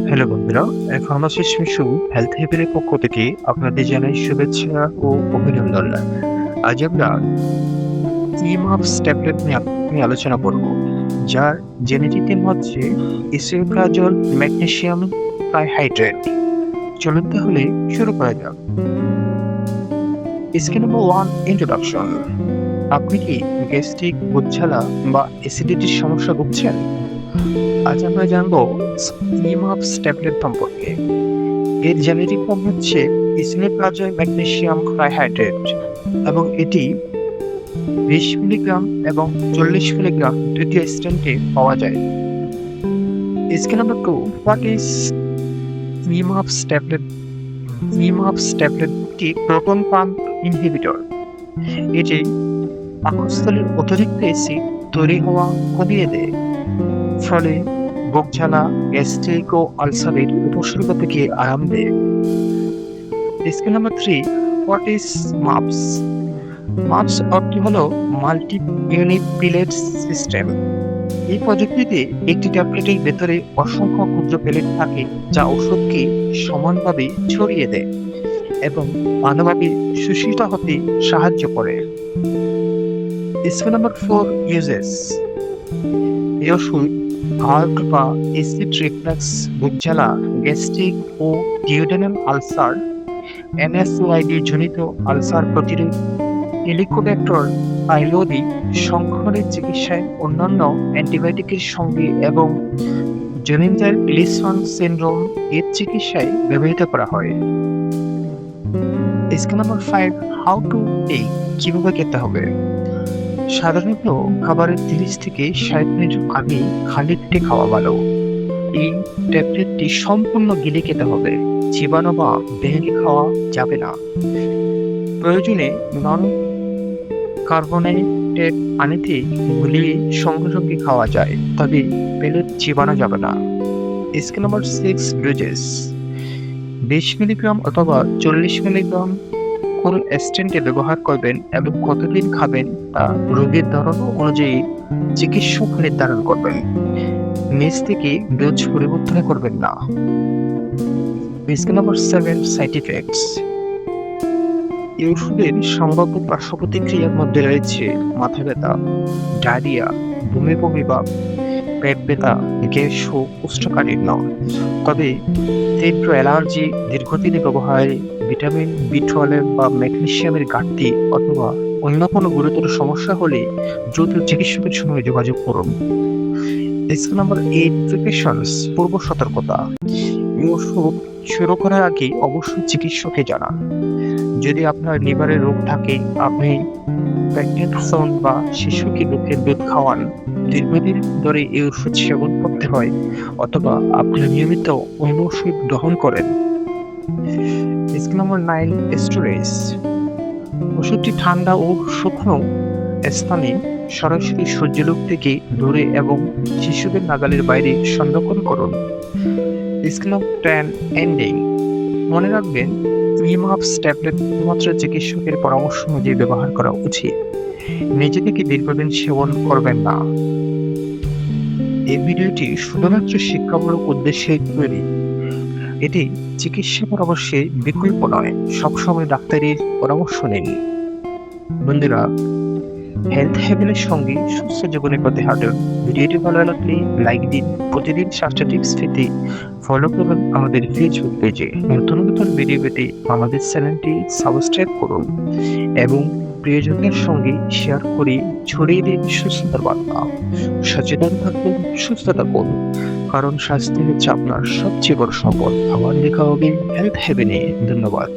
Hello বন্ধুরা, এখন আমরা শেষমেশ হেলথ হেভেনের পক্ষ থেকে আপনাদের জানাই শুভেচ্ছা ও অভিনন্দন। আজ আমরা ইমাপস ট্যাবলেট নিয়ে আলোচনা করব, যার জেনেটিক নেম হচ্ছে ইসোপ্রাজল ম্যাগনেসিয়াম ট্রাইহাইড্রেট। চলুন তাহলে শুরু করা যাক। Skin number 1, introduction. আপনি কি গ্যাস্ট্রিক, বুকঝালা বা অ্যাসিডিটির সমস্যা ভুগছেন? আজ আমরা জানবো ইমাপস ট্যাবলেট সম্পর্কে। এর জেনেটিক ফর্ম হচ্ছে ইসোপ্রাজল ম্যাগনেসিয়াম ট্রাইহাইড্রেট এবং এটি 20 মিলিগ্রাম এবং 40 মিলিগ্রাম দ্বিতীয় স্ট্রেন্থে পাওয়া যায়। Scale number 2, what is Imaps tablet? Imaps tablet একটি প্রোটন পাম্প ইনহিবিটর। এটি পাকস্থলীর অতিরিক্ত অ্যাসিড তৈরি হওয়া কমিয়ে দেয়, ফলে বুকঝালা, গ্যাস্ট্রিক ও আলসারের উপসর্গ থেকে আরাম দেয়। Scale number 3, what is MUPS? MUPS অর্থ হলো মাল্টি ইউনিট পিলেট সিস্টেম। এই প্রযুক্তিতে একটি ট্যাবলেটের ভেতরে অসংখ্য ক্ষুদ্র প্লেট থাকে, যা ওষুধকে সমানভাবে ছড়িয়ে দেয় এবং ভালোভাবে শোষিত হতে সাহায্য করে। Scale number 4, uses. এই ওষুধ হার্ট বা অ্যাসিড রিফ্লাক্স, বুকঝালা, গ্যাস্ট্রিক ও ডিউডেনাল আলসার, এনএসওআইডি জনিত আলসার প্রতিরোধ, হেলিকোব্যাক্টর পাইলোরি সংক্রমণের চিকিৎসায় অন্যান্য অ্যান্টিবায়োটিকের সঙ্গে এবং জেনিনজার ইলিসন সিনড্রোম এর চিকিৎসায় ব্যবহৃত করা হয়। Scale number 5, how to take. কিভাবে খেতে হবে? সাধারণত খাবারের 30 থেকে 60 মিনিট আগে খালি পেটে খাওয়া ভালো। এই ট্যাবলেটটি সম্পূর্ণ গিলে খেতে হবে, চিবানো বা ভেঙে খাওয়া যাবে না। প্রয়োজনে নন কার্বনেটেড পানিতে গুলিয়ে সঙ্গে সঙ্গে খাওয়া যায়, তবে পেলেট চিবানো যাবে না। Scale number 6, doses. 20 মিলিগ্রাম অথবা 40 মিলিগ্রাম কোন স্ট্রেন্থে ব্যবহার করবেন এবং কতদিন খাবেন তা রোগীর ধরন অনুযায়ী চিকিৎসক নির্ধারণ করবেন। নিজ থেকে ডোজ পরিবর্তন করবেন না। Scale number 7, side effects. এই ওষুধের সম্ভাব্য পার্শ্ব প্রতিক্রিয়ার মধ্যে রয়েছে মাথা ব্যথা, ডায়রিয়া, বমি বমি ভাব, পেট ব্যথা, গ্যাস ও কোষ্ঠকাঠিন্য। তবে তীব্র অ্যালার্জি, দীর্ঘদিনের ব্যবহারে, ভিটামিন বি12 বা ম্যাগনেসিয়ামের ঘাটতি অথবা অন্য কোনো গুরুতর সমস্যা হলে দ্রুত চিকিৎসকের সঙ্গে যোগাযোগ করুন। স্কেল নাম্বার 8, প্রিকশনস, পূর্ব সতর্কতা। এই ওষুধ শুরু করার আগে অবশ্যই চিকিৎসককে জানান। যদি আপনার লিভারের রোগ থাকে, আপনি প্রেগন্যান্ট বা শিশুকে বুকের দুধ খাওয়ান, দীর্ঘদিন ধরে এই ওষুধ সেবন করতে হয়, অথবা আপনি নিয়মিত অন্য ওষুধ গ্রহণ করেন। Scale number 9, storage. ওষুধটি ঠান্ডা ও শুকনো স্থানে সরাসরি সূর্যালোক থেকে দূরে এবং শিশুদের নাগালের বাইরে সংরক্ষণ করুন। Scale number 10, ending. মনে রাখবেন, ইমাপস ট্যাবলেট শুধুমাত্র চিকিৎসকের পরামর্শ অনুযায়ী ব্যবহার করা উচিত। নিজে থেকে দীর্ঘদিন সেবন করবেন না। এই ভিডিওটি শুধুমাত্র শিক্ষামূলক উদ্দেশ্যে তৈরি। এটি চিকিৎসা পরামর্শের বিকল্প নয়। সবসময় ডাক্তারের পরামর্শ নিন। বন্ধুরা, হেলথ হেভেনের সঙ্গে সুস্থ জীবনের পথে হাঁটুন। ভিডিওটি ভালো লাগলে লাইক দিন। প্রতিদিন স্বাস্থ্য টিপস পেতে ফলো করুন আমাদের ফেসবুক পেজে। নতুন নতুন ভিডিও পেতে আমাদের চ্যানেলটি সাবস্ক্রাইব করুন এবং প্রিয়জনদের সঙ্গে শেয়ার করে ছড়িয়ে দিন সুস্থতার বার্তা। সচেতন থাকুন, সুস্থ থাকুন, কারণ স্বাস্থ্য হচ্ছে আপনার সবচেয়ে বড় সম্পদ। আবার দেখা হবে হেলথ হেভেনে। ধন্যবাদ।